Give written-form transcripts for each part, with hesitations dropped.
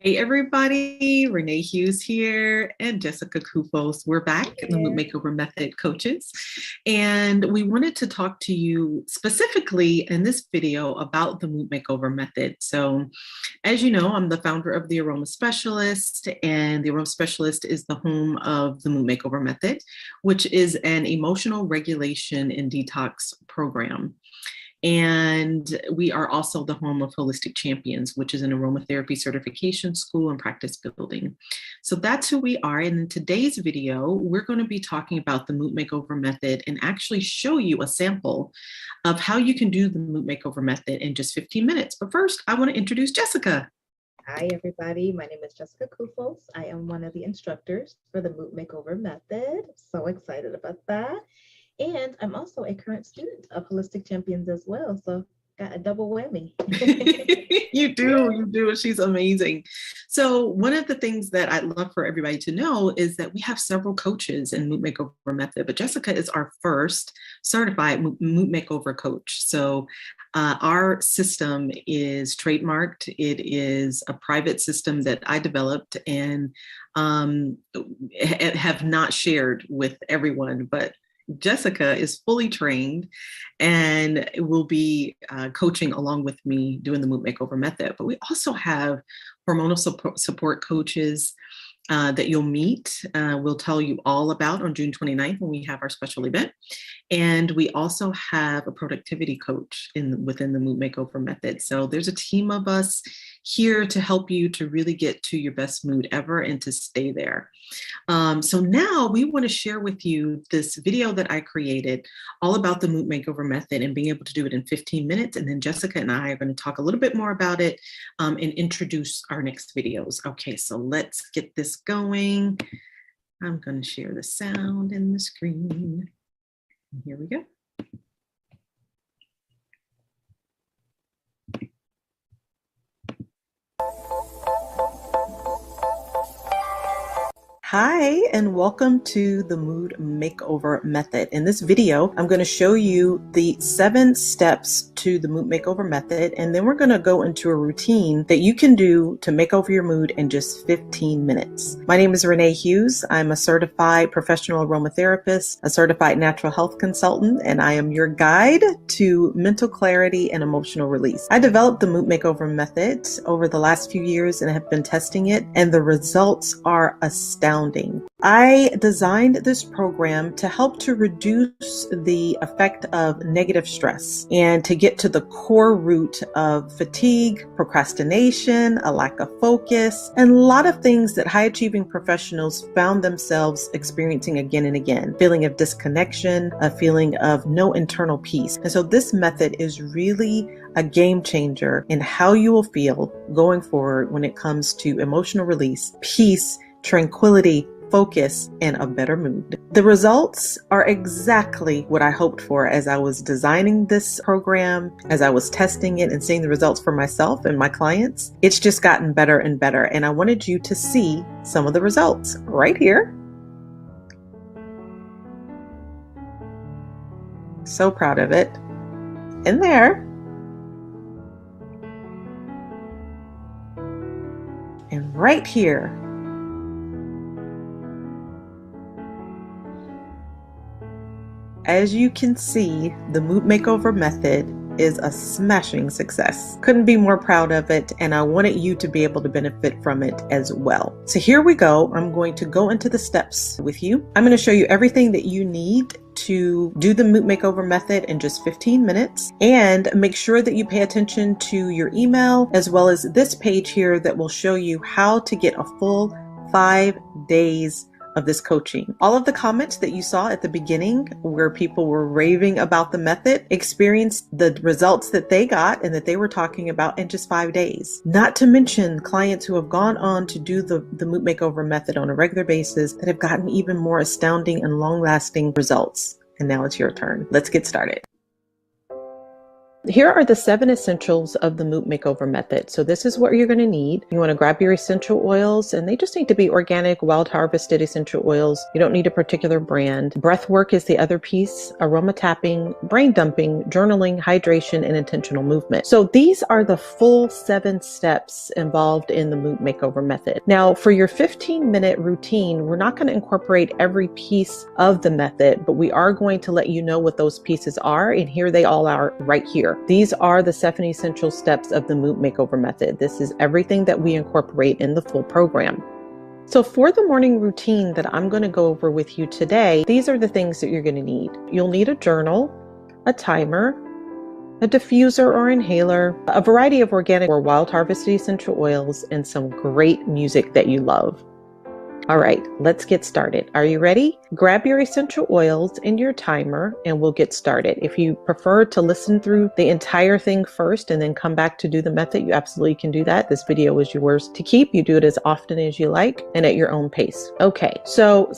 Hey everybody, Renee Hughes here and Jessica Kufos. We're back, the Mood Makeover Method coaches. And we wanted to talk to you specifically in this video about the Mood Makeover Method. So as you know, I'm the founder of the Aroma Specialist, and the Aroma Specialist is the home of the Mood Makeover Method, which is an emotional regulation and detox program. And we are also the home of Holistic Champions, which is an aromatherapy certification school and practice building. So that's who we are. And in today's video, we're going to be talking about the Mood Makeover Method and actually show you a sample of how you can do the Mood Makeover Method in just 15 minutes. But first, I want to introduce Jessica. Hi, everybody. My name is Jessica Kufos. I am one of the instructors for the Mood Makeover Method. So excited about that. And I'm also a current student of Holistic Champions as well. So got a double whammy. You do. She's amazing. So one of the things that I'd love for everybody to know is that we have several coaches in Mood Makeover Method, but Jessica is our first certified Mood Makeover coach. So our system is trademarked. It is a private system that I developed and have not shared with everyone, but Jessica is fully trained and will be coaching along with me doing the Mood Makeover Method. But we also have hormonal support coaches that you'll meet. We'll tell you all about on June 29th when we have our special event. And we also have a productivity coach within the Mood Makeover Method. So there's a team of us here to help you to really get to your best mood ever and to stay there. So now we want to share with you this video that I created all about the Mood Makeover Method and being able to do it in 15 minutes. And then Jessica and I are going to talk a little bit more about it and introduce our next videos. Okay, so let's get this going. I'm going to share the sound and the screen. Here we go. Hi, and welcome to the Mood Makeover Method. In this video, I'm going to show you the 7 steps to the Mood Makeover Method, and then we're going to go into a routine that you can do to make over your mood in just 15 minutes. My name is Renee Hughes. I'm a certified professional aromatherapist, a certified natural health consultant, and I am your guide to mental clarity and emotional release. I developed the Mood Makeover Method over the last few years and have been testing it, and the results are astounding. I designed this program to help to reduce the effect of negative stress and to get to the core root of fatigue, procrastination, a lack of focus, and a lot of things that high achieving professionals found themselves experiencing again and again. Feeling of disconnection, a feeling of no internal peace. And so this method is really a game changer in how you will feel going forward when it comes to emotional release, peace, tranquility, focus, and a better mood. The results are exactly what I hoped for as I was designing this program, as I was testing it and seeing the results for myself and my clients. It's just gotten better and better, and I wanted you to see some of the results right here. So proud of it. And there. And right here. As you can see, the Mood Makeover Method is a smashing success. Couldn't be more proud of it, and I wanted you to be able to benefit from it as well. So here we go. I'm going to go into the steps with you. I'm going to show you everything that you need to do the Mood Makeover Method in just 15 minutes, and make sure that you pay attention to your email as well as this page here that will show you how to get a full 5 days of this coaching. All of the comments that you saw at the beginning where people were raving about the method experienced the results that they got and that they were talking about in just 5 days. Not to mention clients who have gone on to do the Mood Makeover Method on a regular basis that have gotten even more astounding and long-lasting results. And now it's your turn. Let's get started. Here are the 7 essentials of the Mood Makeover Method. So this is what you're going to need. You want to grab your essential oils, and they just need to be organic, wild harvested essential oils. You don't need a particular brand. Breath work is the other piece, aroma tapping, brain dumping, journaling, hydration, and intentional movement. So these are the full 7 steps involved in the Mood Makeover Method. Now, for your 15-minute routine, we're not going to incorporate every piece of the method, but we are going to let you know what those pieces are, and here they all are right here. These are the 7 essential steps of the Mood Makeover Method. This is everything that we incorporate in the full program. So for the morning routine that I'm going to go over with you today, these are the things that you're going to need. You'll need a journal, a timer, a diffuser or inhaler, a variety of organic or wild harvested essential oils, and some great music that you love. All right, let's get started. Are you ready? Grab your essential oils and your timer, and we'll get started. If you prefer to listen through the entire thing first and then come back to do the method, you absolutely can do that. This video is yours to keep. You do it as often as you like and at your own pace. Okay, so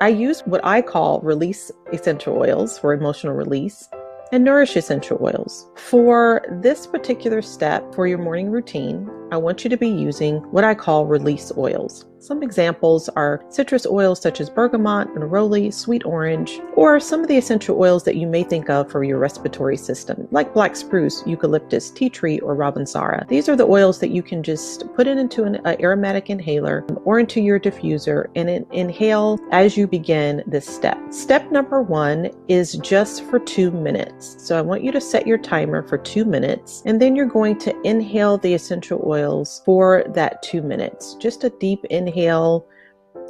I use what I call release essential oils for emotional release, and nourish essential oils. For this particular step for your morning routine, I want you to be using what I call release oils. Some examples are citrus oils such as bergamot, neroli, sweet orange, or some of the essential oils that you may think of for your respiratory system, like black spruce, eucalyptus, tea tree, or ravensara. These are the oils that you can just put into an aromatic inhaler or into your diffuser and inhale as you begin this step. Step number 1 is just for 2 minutes. So I want you to set your timer for 2 minutes, and then you're going to inhale the essential oils for that 2 minutes. Just a deep inhale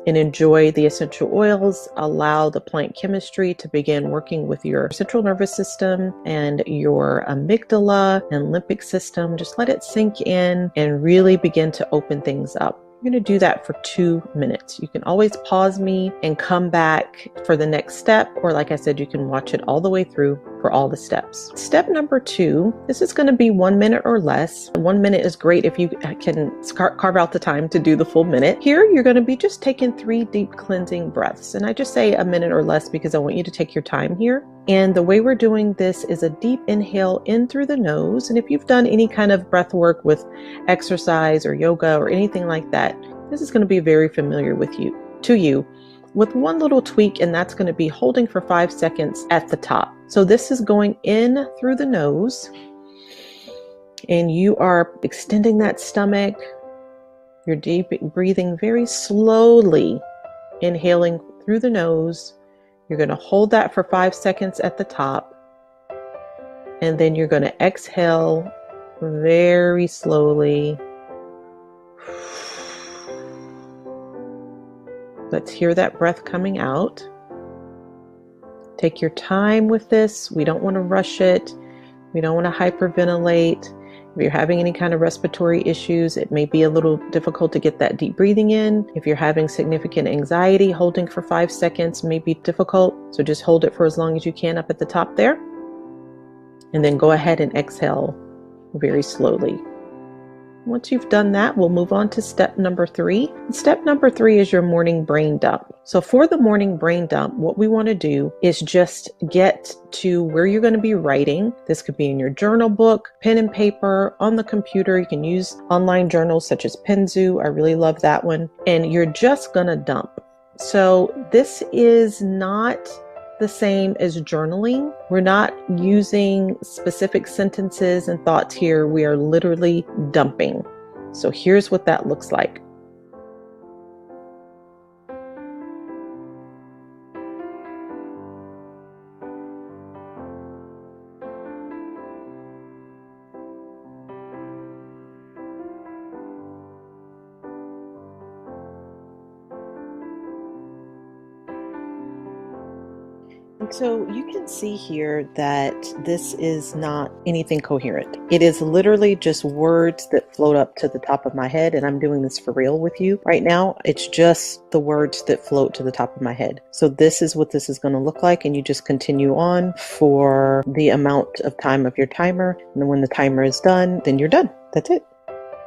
and enjoy the essential oils. Allow the plant chemistry to begin working with your central nervous system and your amygdala and limbic system. Just let it sink in and really begin to open things up. You're going to do that for 2 minutes. You can always pause me and come back for the next step, or like I said, you can watch it all the way through for all the steps. Step number 2, this is going to be 1 minute or less. 1 minute is great if you can carve out the time to do the full minute. Here, you're going to be just taking 3 deep cleansing breaths. And I just say a minute or less because I want you to take your time here. And the way we're doing this is a deep inhale in through the nose. And if you've done any kind of breath work with exercise or yoga or anything like that, this is going to be very familiar to you, with one little tweak, and that's going to be holding for 5 seconds at the top. So this is going in through the nose, and you are extending that stomach. You're deep breathing very slowly, inhaling through the nose. You're going to hold that for 5 seconds at the top, and then you're going to exhale very slowly. Let's hear that breath coming out. Take your time with this. We don't want to rush it. We don't want to hyperventilate. If you're having any kind of respiratory issues, it may be a little difficult to get that deep breathing in. If you're having significant anxiety, holding for 5 seconds may be difficult. So just hold it for as long as you can up at the top there. And then go ahead and exhale very slowly. Once you've done that, we'll move on to step number 3. Step number 3 is your morning brain dump. So for the morning brain dump, what we want to do is just get to where you're going to be writing. This could be in your journal book, pen and paper, on the computer. You can use online journals such as Penzu. I really love that one. And you're just going to dump. So this is not the same as journaling. We're not using specific sentences and thoughts here. We are literally dumping. So here's what that looks like. So you can see here that this is not anything coherent. It is literally just words that float up to the top of my head, and I'm doing this for real with you right now. It's just the words that float to the top of my head. So this is what this is going to look like, and you just continue on for the amount of time of your timer, and then when the timer is done, then you're done. That's it.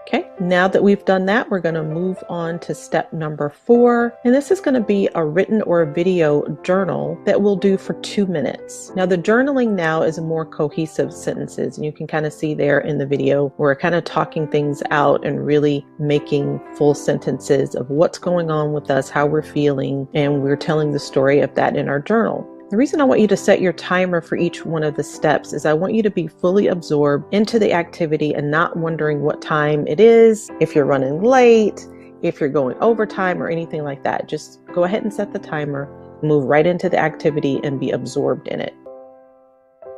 Okay, now that we've done that, we're going to move on to step number 4. And this is going to be a written or a video journal that we'll do for 2 minutes. Now, the journaling now is more cohesive sentences. And you can kind of see there in the video, we're kind of talking things out and really making full sentences of what's going on with us, how we're feeling, and we're telling the story of that in our journal. The reason I want you to set your timer for each one of the steps is I want you to be fully absorbed into the activity and not wondering what time it is, if you're running late, if you're going overtime or anything like that. Just go ahead and set the timer, move right into the activity and be absorbed in it.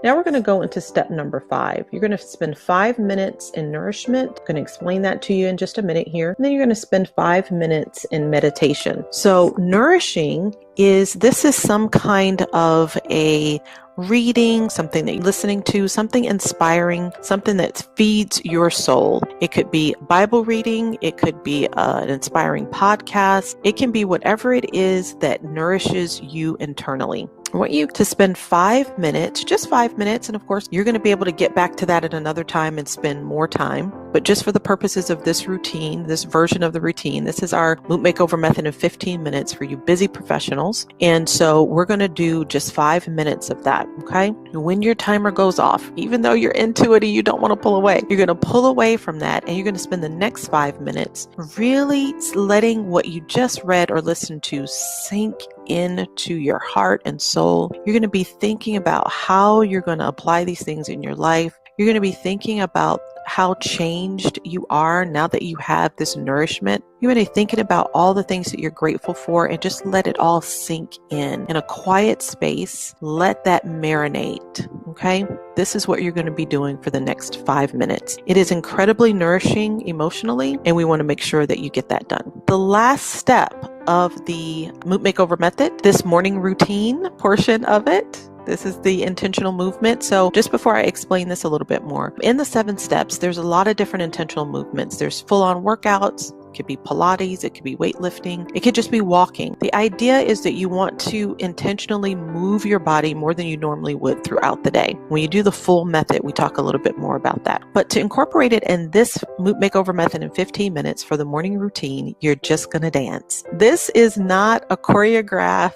Now we're going to go into step number 5. You're going to spend 5 minutes in nourishment. I'm going to explain that to you in just a minute here. And then you're going to spend 5 minutes in meditation. So nourishing is some kind of a reading, something that you're listening to, something inspiring, something that feeds your soul. It could be Bible reading. It could be an inspiring podcast. It can be whatever it is that nourishes you internally. I want you to spend 5 minutes, just 5 minutes. And of course, you're going to be able to get back to that at another time and spend more time. But just for the purposes of this routine, this version of the routine, this is our Mood Makeover Method in 15 minutes for you busy professionals. And so we're going to do just 5 minutes of that. Okay. When your timer goes off, even though you're into it and you don't want to pull away, you're going to pull away from that and you're going to spend the next 5 minutes really letting what you just read or listened to sink into your heart and soul. You're going to be thinking about how you're going to apply these things in your life. You're going to be thinking about how changed you are now that you have this nourishment. You're going to be thinking about all the things that you're grateful for and just let it all sink in a quiet space. Let that marinate. Okay. This is what you're going to be doing for the next 5 minutes. It is incredibly nourishing emotionally, and we want to make sure that you get that done. The last step of the Mood Makeover Method, this morning routine portion of it, this is the intentional movement. So just before I explain this a little bit more, in the 7 steps, there's a lot of different intentional movements. There's full-on workouts. It could be Pilates, it could be weightlifting, it could just be walking. The idea is that you want to intentionally move your body more than you normally would throughout the day. When you do the full method, we talk a little bit more about that. But to incorporate it in this Mood Makeover Method in 15 minutes for the morning routine, you're just going to dance. This is not a choreographed,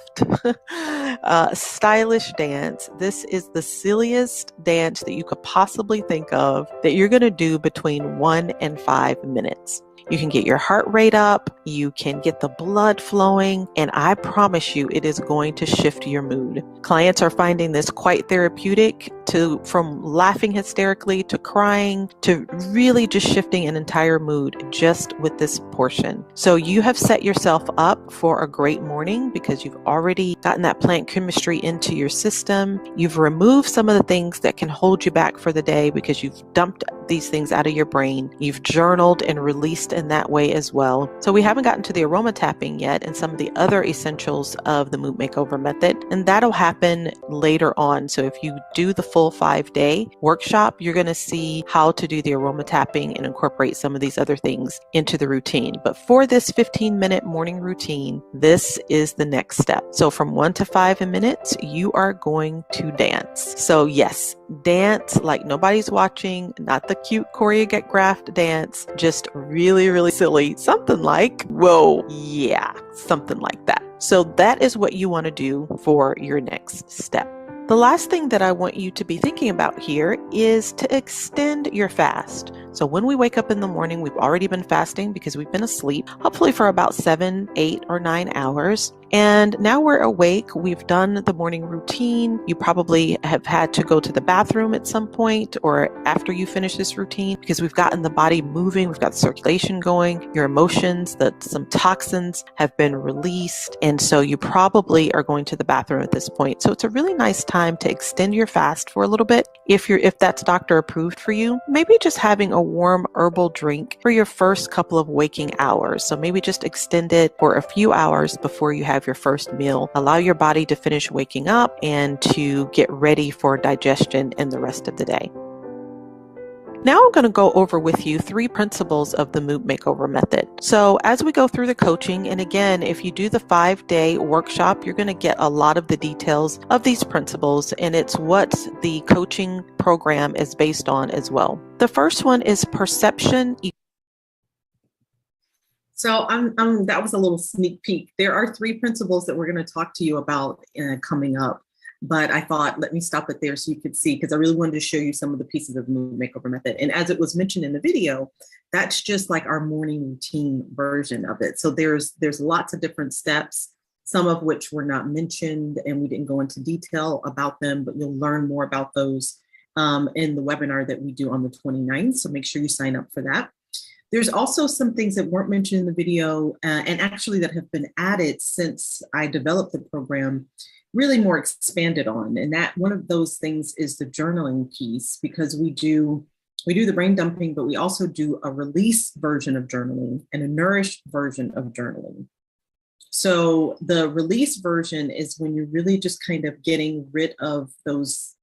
stylish dance. This is the silliest dance that you could possibly think of that you're going to do between 1 and 5 minutes. You can get your heart rate up, you can get the blood flowing, and I promise you it is going to shift your mood. Clients are finding this quite therapeutic, from laughing hysterically to crying to really just shifting an entire mood just with this portion. So you have set yourself up for a great morning because you've already gotten that plant chemistry into your system. You've removed some of the things that can hold you back for the day because you've dumped these things out of your brain. You've journaled and released in that way as well. So we haven't gotten to the aroma tapping yet and some of the other essentials of the Mood Makeover Method, and that'll happen later on. So if you do the full 5-day workshop, you're going to see how to do the aroma tapping and incorporate some of these other things into the routine. But for this 15-minute morning routine, this is the next step. So from 1 to 5 minutes, you are going to dance. So yes, dance like nobody's watching, not the cute choreographed dance, just really, really silly. Something like, whoa, yeah, something like that. So that is what you want to do for your next step. The last thing that I want you to be thinking about here is to extend your fast. So when we wake up in the morning, we've already been fasting because we've been asleep, hopefully for about 7, 8, or 9 hours. And now we're awake. We've done the morning routine. You probably have had to go to the bathroom at some point or after you finish this routine because we've gotten the body moving. We've got the circulation going, your emotions, some toxins have been released. And so you probably are going to the bathroom at this point. So it's a really nice time to extend your fast for a little bit. If that's doctor approved for you, maybe just having a warm herbal drink for your first couple of waking hours. So maybe just extend it for a few hours before you have your first meal. Allow your body to finish waking up and to get ready for digestion and the rest of the day. Now I'm going to go over with you 3 principles of the Mood Makeover Method. So as we go through the coaching, and again, if you do the 5-day workshop, you're going to get a lot of the details of these principles, and it's what the coaching program is based on as well. The first one is perception So that was a little sneak peek. There are three principles that we're going to talk to you about coming up. But I thought, let me stop it there so you could see, because I really wanted to show you some of the pieces of the Mood Makeover Method. And as it was mentioned in the video, that's just like our morning routine version of it. So there's lots of different steps, some of which were not mentioned and we didn't go into detail about them, but you'll learn more about those in the webinar that we do on the 29th. So make sure you sign up for that. There's also some things that weren't mentioned in the video and actually that have been added since I developed the program, really more expanded on. And that one of those things is the journaling piece, because we do the brain dumping, but we also do a release version of journaling and a nourished version of journaling. So the release version is when you're really just kind of getting rid of those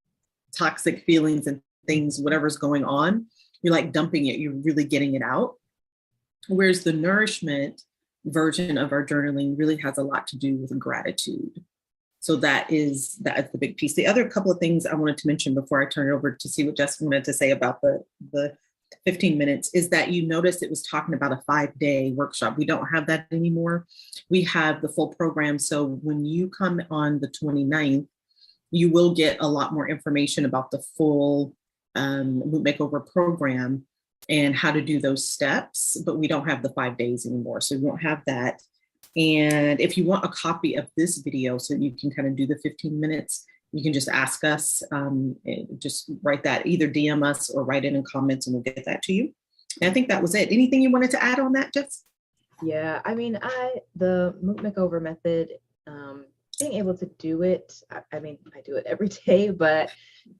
toxic feelings and things, whatever's going on. You're like dumping it, you're really getting it out. Whereas the nourishment version of our journaling really has a lot to do with gratitude. So that's the big piece. The other couple of things I wanted to mention before I turn it over to see what Jessica wanted to say about the 15 minutes is that you notice it was talking about a 5-day workshop. We don't have that anymore. We have the full program. So when you come on the 29th, you will get a lot more information about the full Mood Makeover program and how to do those steps, but we don't have the 5 days anymore. So we won't have that. And if you want a copy of this video so you can kind of do the 15 minutes, you can just ask us, just write that, either DM us or write it in comments and we'll get that to you. And I think that was it. Anything you wanted to add on that, Jess? Yeah, I mean, the Mood Makeover Method, being able to do it, I mean, I do it every day, but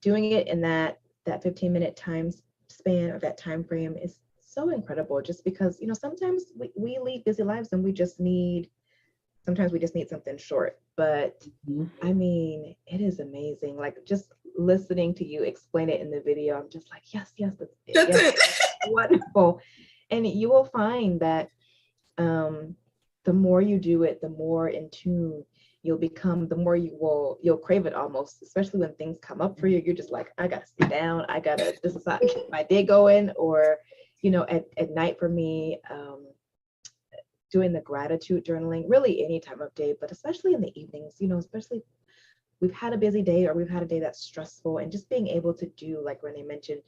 doing it in that 15-minute time span or that time frame is so incredible, just because, sometimes we lead busy lives and sometimes we just need something short. But I mean, it is amazing. Like, just listening to you explain it in the video, I'm just like, yes, that's it. Wonderful. And you will find that the more you do it, the more in tune you'll become, the more you'll crave it almost, especially when things come up for you. You're just like, I gotta sit down, this is how I get my day going. Or, at night for me, doing the gratitude journaling, really any time of day, but especially in the evenings, especially we've had a busy day or we've had a day that's stressful, and just being able to do, like Renee mentioned,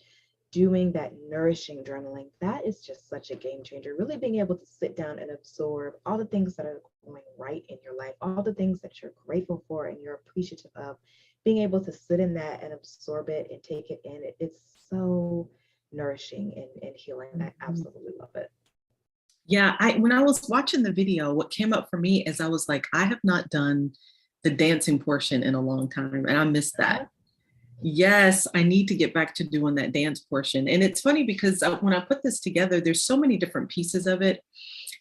doing that nourishing journaling, that is just such a game changer. Really being able to sit down and absorb all the things that are going right in your life, all the things that you're grateful for and you're appreciative of, being able to sit in that and absorb it and take it in. It's so nourishing and healing. I absolutely love it. Yeah, when I was watching the video, what came up for me is I was like, I have not done the dancing portion in a long time, and I missed that. Yes, I need to get back to doing that dance portion. And it's funny because when I put this together, there's so many different pieces of it.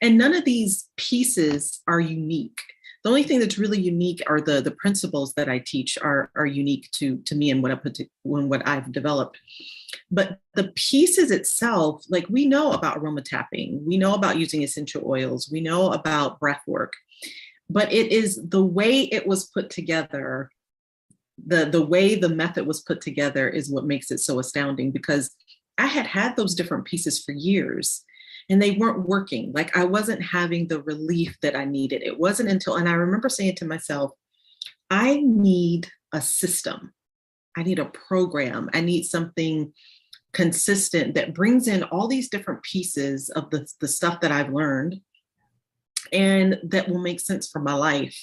And none of these pieces are unique. The only thing that's really unique are the principles that I teach are unique to me and what I've developed. But the pieces itself, like, we know about aroma tapping, we know about using essential oils, we know about breath work, but it is the way it was put together. The way the method was put together is what makes it so astounding, because I had those different pieces for years and they weren't working. Like, I wasn't having the relief that I needed. It wasn't until, and I remember saying to myself, I need a system. I need a program. I need something consistent that brings in all these different pieces of the stuff that I've learned and that will make sense for my life.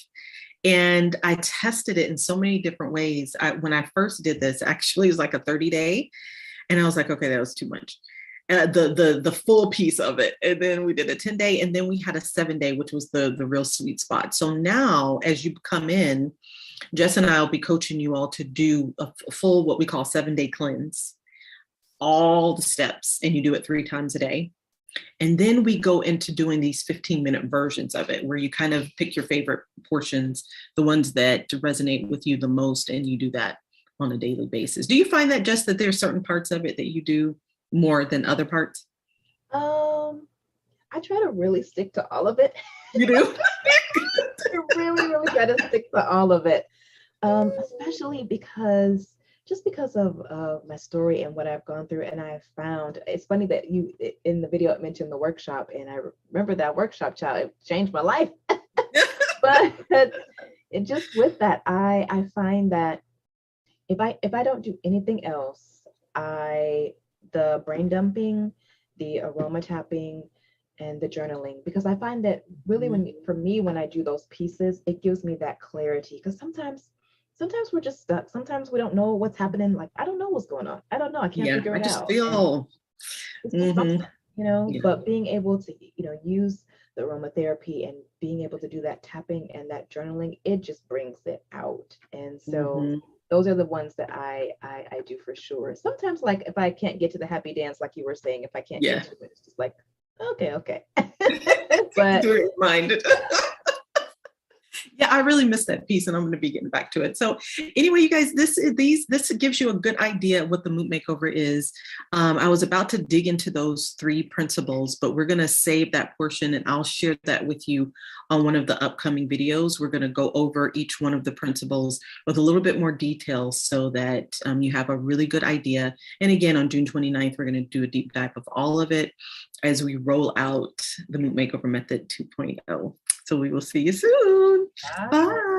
And I tested it in so many different ways. When I first did this, actually, it was like a 30-day. And I was like, okay, that was too much. The full piece of it. And then we did a 10-day, and then we had a 7-day, which was the real sweet spot. So now, as you come in, Jess and I will be coaching you all to do a full, what we call 7-day cleanse, all the steps, and you do it 3 times a day. And then we go into doing these 15-minute versions of it, where you kind of pick your favorite portions, the ones that resonate with you the most, and you do that on a daily basis. Do you find that, Jess, that there's certain parts of it that you do more than other parts? I try to really stick to all of it. You do? I really try to stick to all of it, especially because just because of my story and what I've gone through. And I've found, it's funny that you, in the video, it mentioned the workshop. And I remember that workshop, child, it changed my life. But it just with that, I find that if I don't do anything else, the brain dumping, the aroma tapping, and the journaling, because I find that really for me, when I do those pieces, it gives me that clarity. Because sometimes we're just stuck. Sometimes we don't know what's happening. Like, I don't know what's going on. I don't know. I can't figure I it just out. And feel. it's exhausting, Yeah. but being able to, use the aromatherapy and being able to do that tapping and that journaling, it just brings it out. And so those are the ones that I do for sure. Sometimes, like, if I can't get to the happy dance, like you were saying, if I can't get to it, it's just like, okay. But Reminded. Yeah, I really missed that piece, and I'm going to be getting back to it. So anyway, you guys, this gives you a good idea of what the mood makeover is. I was about to dig into those 3 principles, but we're going to save that portion, and I'll share that with you on one of the upcoming videos. We're going to go over each one of the principles with a little bit more detail so that you have a really good idea. And again, on June 29th, we're going to do a deep dive of all of it as we roll out the Mood Makeover Method 2.0. So we will see you soon. Bye.